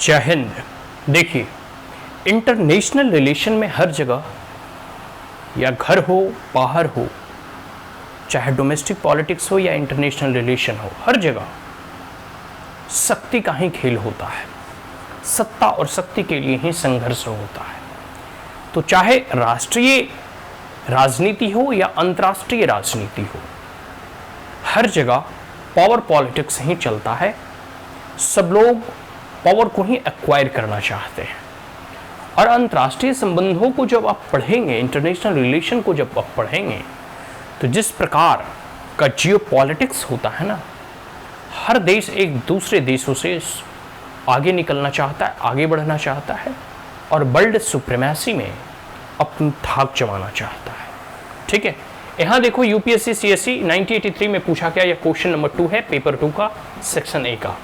जय हिंद। देखिए, international relation में हर जगह या घर हो बाहर हो, चाहे डोमेस्टिक पॉलिटिक्स हो या इंटरनेशनल रिलेशन हो, हर जगह शक्ति का ही खेल होता है। सत्ता और शक्ति के लिए ही संघर्ष होता है। तो चाहे राष्ट्रीय राजनीति हो या अंतर्राष्ट्रीय राजनीति हो, हर जगह पावर पॉलिटिक्स ही चलता है। सब लोग पावर को ही एक्वायर करना चाहते हैं। और अंतर्राष्ट्रीय संबंधों को जब आप पढ़ेंगे, इंटरनेशनल रिलेशन को जब आप पढ़ेंगे, तो जिस प्रकार का जियो पॉलिटिक्स होता है ना, हर देश एक दूसरे देशों से आगे निकलना चाहता है, आगे बढ़ना चाहता है और वर्ल्ड सुप्रीमेसी में अपनी धाक जमाना चाहता है। ठीक है, यहाँ देखो यूपीएससी सीएससी 1983 में पूछा गया, यह क्वेश्चन नंबर 2 है, पेपर 2 का, सेक्शन ए का।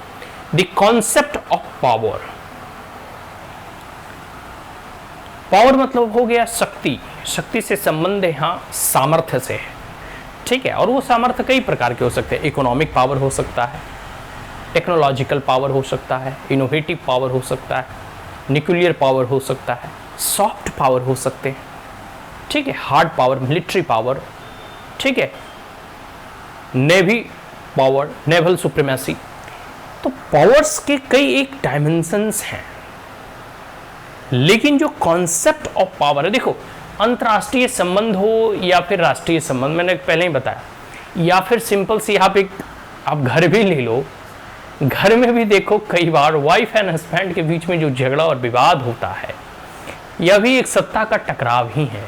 The concept of power. Power मतलब हो गया शक्ति। शक्ति से संबंध यहाँ सामर्थ्य से है। ठीक है, और वो सामर्थ्य कई प्रकार के हो सकते हैं। इकोनॉमिक पावर हो सकता है, टेक्नोलॉजिकल पावर हो सकता है, इनोवेटिव पावर हो सकता है, न्यूक्लियर पावर हो सकता है, सॉफ्ट पावर हो सकते हैं। ठीक है, हार्ड पावर, मिलिट्री पावर, ठीक है, नेवी पावर, नेवल सुप्रीमेसी। तो पावर्स के कई एक डायमेंशंस हैं, लेकिन जो कॉन्सेप्ट ऑफ पावर है, देखो अंतर्राष्ट्रीय संबंध हो या फिर राष्ट्रीय संबंध, मैंने पहले ही बताया, या फिर सिंपल सी आप घर भी ले लो। घर में भी देखो कई बार वाइफ एंड हस्बैंड के बीच में जो झगड़ा और विवाद होता है, यह भी एक सत्ता का टकराव ही है।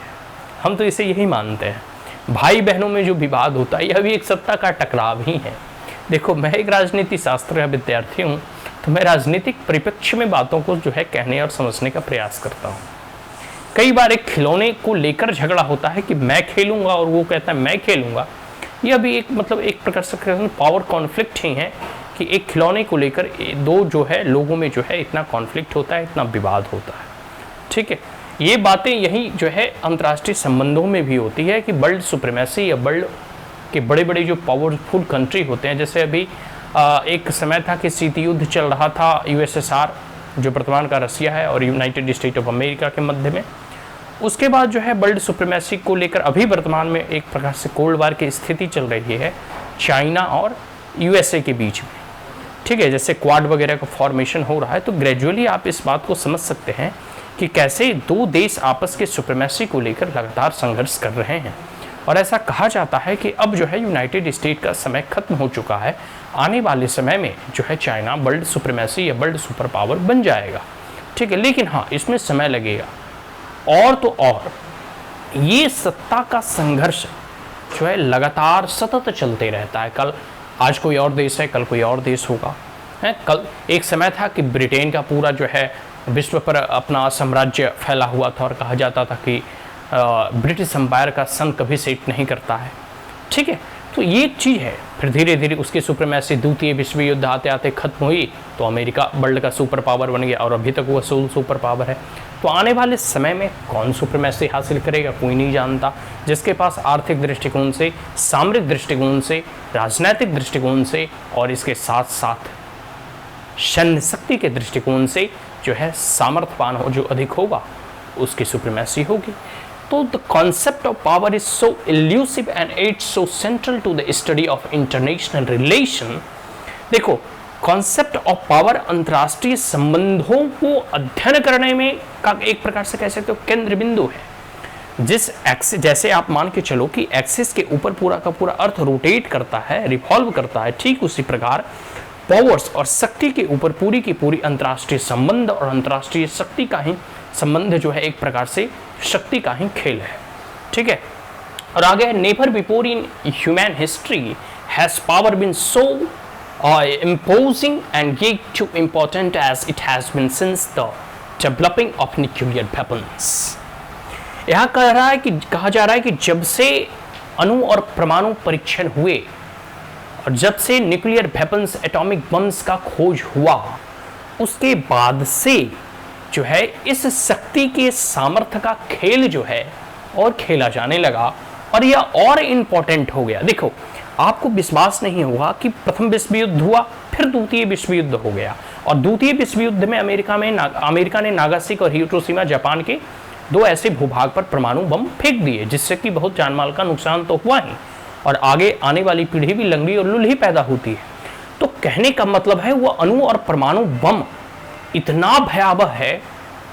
हम तो इसे यही मानते हैं। भाई बहनों में जो विवाद होता है, यह भी एक सत्ता का टकराव ही है। देखो, मैं एक राजनीति शास्त्र का विद्यार्थी हूँ, तो मैं राजनीतिक परिप्रेक्ष्य में बातों को जो है कहने और समझने का प्रयास करता हूँ। कई बार एक खिलौने को लेकर झगड़ा होता है कि मैं खेलूंगा और वो कहता है मैं खेलूंगा। यह भी एक एक प्रकार से पावर कॉन्फ्लिक्ट ही है कि एक खिलौने को लेकर दो जो है लोगों में जो है इतना कॉन्फ्लिक्ट होता है, इतना विवाद होता है। ठीक है, ये बातें यही जो है अंतर्राष्ट्रीय संबंधों में भी होती है कि वर्ल्ड सुप्रीमेसी या वर्ल्ड के बड़े बड़े जो पावरफुल कंट्री होते हैं, जैसे अभी एक समय था कि शीत युद्ध चल रहा था यूएसएसआर, जो वर्तमान का रसिया है, और यूनाइटेड स्टेट ऑफ अमेरिका के मध्य में। उसके बाद जो है वर्ल्ड सुप्रीमेसी को लेकर अभी वर्तमान में एक प्रकार से कोल्ड वार की स्थिति चल रही है चाइना और यूएसए के बीच में। ठीक है, जैसे क्वाड वगैरह का फॉर्मेशन हो रहा है, तो ग्रेजुअली आप इस बात को समझ सकते हैं कि कैसे दो देश आपस के सुप्रीमेसी को लेकर लगातार संघर्ष कर रहे हैं। और ऐसा कहा जाता है कि अब जो है यूनाइटेड स्टेट का समय खत्म हो चुका है। आने वाले समय में जो है चाइना वर्ल्ड सुप्रीमेसी या वर्ल्ड सुपर पावर बन जाएगा। ठीक है, लेकिन हाँ, इसमें समय लगेगा। और तो और ये सत्ता का संघर्ष जो है लगातार सतत चलते रहता है। कल आज कोई और देश है, कल कोई और देश होगा। है, कल एक समय था कि ब्रिटेन का पूरा जो है विश्व पर अपना साम्राज्य फैला हुआ था और कहा जाता था कि ब्रिटिश एम्पायर का सन कभी सेट नहीं करता है। ठीक है, तो ये एक चीज़ है। फिर धीरे धीरे उसकी सुप्रीमेसी द्वितीय विश्व युद्ध आते आते खत्म हुई, तो अमेरिका वर्ल्ड का सुपर पावर बन गया और अभी तक वो सोल सुपर पावर है। तो आने वाले समय में कौन सुप्रीमेसी हासिल करेगा, कोई नहीं जानता। जिसके पास आर्थिक दृष्टिकोण से, सामरिक दृष्टिकोण से, राजनीतिक दृष्टिकोण से और इसके साथ साथ सैन्य शक्ति के दृष्टिकोण से जो है सामर्थ्यवान हो, जो अधिक होगा, उसकी सुप्रीमेसी होगी। तो the concept of power is so elusive and it's so central to the study of international relation. देखो, कॉन्सेप्ट ऑफ पावर अंतर्राष्ट्रीय संबंधों को अध्ययन करने में का एक प्रकार से कह सकते हो केंद्र बिंदु है। जिस एक्सिस, जैसे आप मान के चलो कि एक्सिस के ऊपर पूरा का पूरा अर्थ रोटेट करता है, रिवॉल्व करता है, ठीक उसी प्रकार पावर्स और शक्ति के ऊपर पूरी की पूरी अंतर्राष्ट्रीय संबंध और अंतर्राष्ट्रीय शक्ति का ही संबंध जो है एक प्रकार से शक्ति का ही खेल है। ठीक है, और आगे never before in human history has power been so imposing and yet too important as it has been since the developing of nuclear weapons। यह कहा जा रहा है कि जब से अणु और परमाणु परीक्षण हुए और जब से न्यूक्लियर वेपन्स, एटॉमिक बम्स का खोज हुआ, उसके बाद से जो है इस शक्ति के सामर्थ्य का खेल जो है और खेला जाने लगा और यह और इम्पोर्टेंट हो गया। देखो, आपको विश्वास नहीं होगा कि प्रथम विश्व युद्ध हुआ, फिर द्वितीय विश्व युद्ध हो गया, और द्वितीय विश्व युद्ध में अमेरिका ने नागासाकी और हिरोशिमा जापान के 2 ऐसे भूभाग पर परमाणु बम फेंक दिए, जिससे कि बहुत जानमाल का नुकसान तो हुआ ही, और आगे आने वाली पीढ़ी भी लंगड़ी और लूली पैदा होती है। तो कहने का मतलब है वह अणु और परमाणु बम इतना भयावह है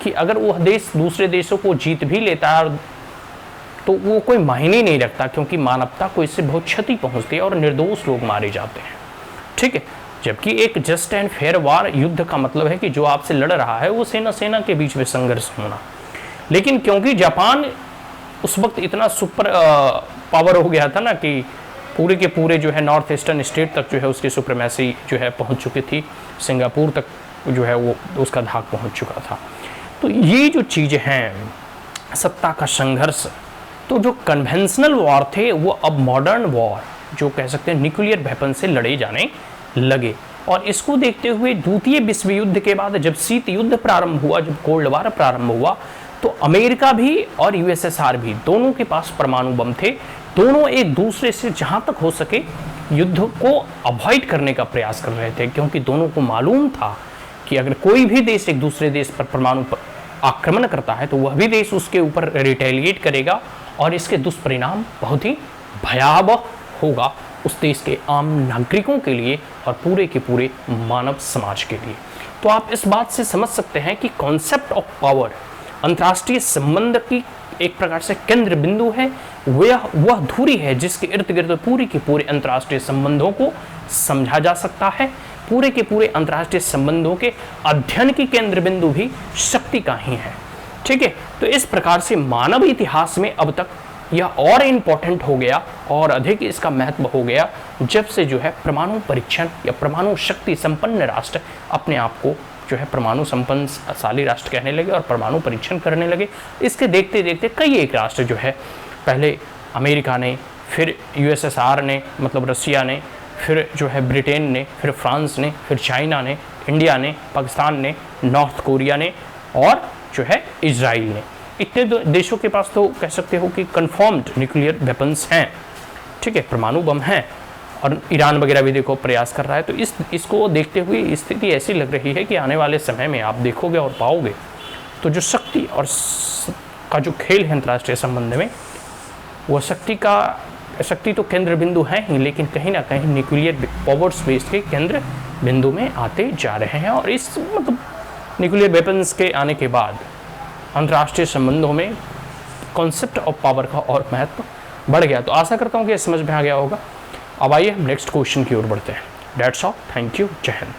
कि अगर वह देश दूसरे देशों को जीत भी लेता है तो वो कोई मायने नहीं रखता, क्योंकि मानवता को इससे बहुत क्षति पहुंचती है और निर्दोष लोग मारे जाते हैं। ठीक है, जबकि एक जस्ट एंड फेयर वार युद्ध का मतलब है कि जो आपसे लड़ रहा है वो सेना के बीच में संघर्ष होना। लेकिन क्योंकि जापान उस वक्त इतना सुपर पावर हो गया था ना कि पूरे के पूरे जो है नॉर्थ ईस्टर्न स्टेट तक जो है उसकी सुप्रीमेसी जो है पहुंच चुकी थी, सिंगापुर तक जो है वो उसका धाक पहुंच चुका था। तो ये जो चीज़ें हैं, सत्ता का संघर्ष, तो जो कन्वेंशनल वॉर थे वो अब मॉडर्न वॉर जो कह सकते हैं न्यूक्लियर वेपन से लड़े जाने लगे। और इसको देखते हुए द्वितीय विश्व युद्ध के बाद जब शीत युद्ध प्रारंभ हुआ, जब कोल्ड वार प्रारंभ हुआ, तो अमेरिका भी और यूएसएसआर भी दोनों के पास परमाणु बम थे। दोनों एक दूसरे से जहां तक हो सके युद्ध को अवॉइड करने का प्रयास कर रहे थे, क्योंकि दोनों को मालूम था कि अगर कोई भी देश एक दूसरे देश पर परमाणु आक्रमण करता है तो वह भी देश उसके ऊपर रिटेलिएट करेगा और इसके दुष्परिणाम बहुत ही भयावह होगा उस देश के आम नागरिकों के लिए और पूरे के पूरे मानव समाज के लिए। तो आप इस बात से समझ सकते हैं कि कॉन्सेप्ट ऑफ पावर अंतर्राष्ट्रीय संबंध की एक प्रकार से केंद्र बिंदु है, वह धुरी है जिसके इर्द गिर्द पूरे के पूरे अंतर्राष्ट्रीय संबंधों को समझा जा सकता है। पूरे के पूरे अंतर्राष्ट्रीय संबंधों के अध्ययन की केंद्र बिंदु भी शक्ति का ही है। ठीक है, तो इस प्रकार से मानव इतिहास में अब तक यह और इम्पोर्टेंट हो गया और अधिक इसका महत्व हो गया जब से जो है परमाणु परीक्षण या परमाणु शक्ति संपन्न राष्ट्र अपने आप को जो है परमाणु संपन्नशाली राष्ट्र कहने लगे और परमाणु परीक्षण करने लगे। इसके देखते देखते कई एक राष्ट्र जो है, पहले अमेरिका ने, फिर यूएसएसआर ने मतलब रसिया ने, फिर जो है ब्रिटेन ने, फिर फ्रांस ने, फिर चाइना ने, इंडिया ने, पाकिस्तान ने, नॉर्थ कोरिया ने और जो है इजराइल ने, इतने देशों के पास तो कह सकते हो कि कंफर्म्ड न्यूक्लियर वेपन्स हैं। ठीक है, परमाणु बम हैं और ईरान वगैरह भी देखो प्रयास कर रहा है। तो इसको देखते हुए स्थिति ऐसी लग रही है कि आने वाले समय में आप देखोगे और पाओगे तो जो शक्ति और का जो खेल है अंतर्राष्ट्रीय संबंध में, वह शक्ति तो केंद्र बिंदु है ही, लेकिन कहीं ना कहीं न्यूक्लियर पावर्स बेस्ड के केंद्र बिंदु में आते जा रहे हैं। और इस मतलब न्यूक्लियर वेपन्स के आने के बाद अंतर्राष्ट्रीय संबंधों में कॉन्सेप्ट ऑफ पावर का और महत्व बढ़ गया। तो आशा करता हूँ कि समझ में आ गया होगा। अब आइए हम नेक्स्ट क्वेश्चन की ओर बढ़ते हैं। दैट्स ऑल, थैंक यू, जय हिंद।